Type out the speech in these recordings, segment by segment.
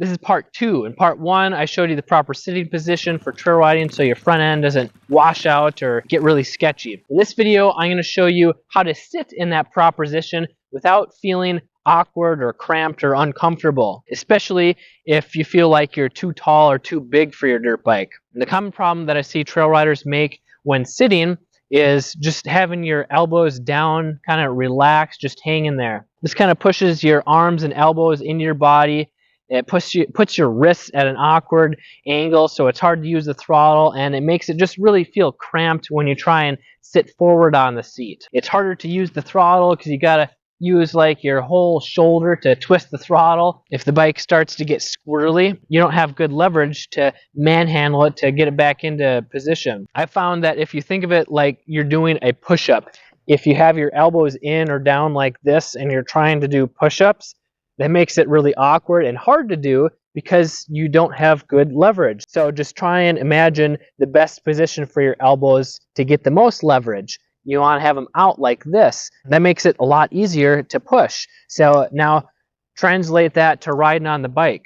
This is part 2. In part 1, I showed you the proper sitting position for trail riding so your front end doesn't wash out or get really sketchy. In this video, I'm going to show you how to sit in that proper position without feeling awkward or cramped or uncomfortable, especially if you feel like you're too tall or too big for your dirt bike. And the common problem that I see trail riders make when sitting is just having your elbows down, kind of relaxed, just hanging there. This kind of pushes your arms and elbows into your body. It puts your wrists at an awkward angle, so it's hard to use the throttle, and it makes it just really feel cramped when you try and sit forward on the seat. It's harder to use the throttle because you gotta use like your whole shoulder to twist the throttle. If the bike starts to get squirrely, you don't have good leverage to manhandle it to get it back into position. I found that if you think of it like you're doing a push-up, if you have your elbows in or down like this and you're trying to do push-ups, that makes it really awkward and hard to do because you don't have good leverage. So just try and imagine the best position for your elbows to get the most leverage. You want to have them out like this. That makes it a lot easier to push. So now translate that to riding on the bike.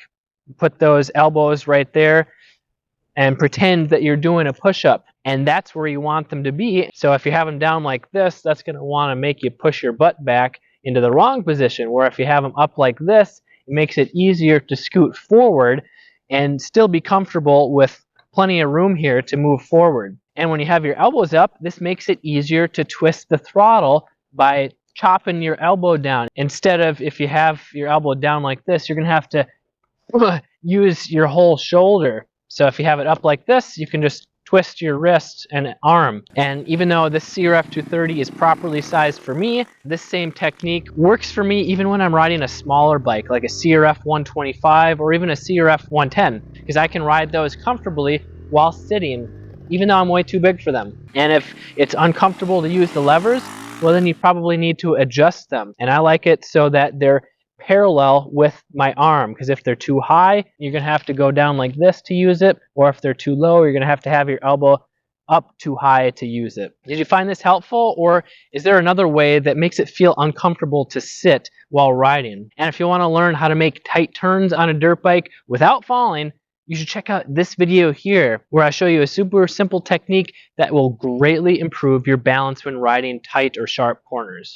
Put those elbows right there and pretend that you're doing a push-up. And that's where you want them to be. So if you have them down like this, that's going to want to make you push your butt back into the wrong position, where if you have them up like this, it makes it easier to scoot forward and still be comfortable with plenty of room here to move forward. And when you have your elbows up, this makes it easier to twist the throttle by chopping your elbow down. Instead of, if you have your elbow down like this, you're going to have to use your whole shoulder. So if you have it up like this, you can just twist your wrist and arm. And even though this CRF 230 is properly sized for me, this same technique works for me even when I'm riding a smaller bike like a CRF 125 or even a CRF 110, because I can ride those comfortably while sitting, even though I'm way too big for them. And if it's uncomfortable to use the levers, well, then you probably need to adjust them. And I like it so that they're parallel with my arm, because if they're too high, you're going to have to go down like this to use it, or if they're too low, you're going to have your elbow up too high to use it. Did you find this helpful, or is there another way that makes it feel uncomfortable to sit while riding? And if you want to learn how to make tight turns on a dirt bike without falling, you should check out this video here, where I show you a super simple technique that will greatly improve your balance when riding tight or sharp corners.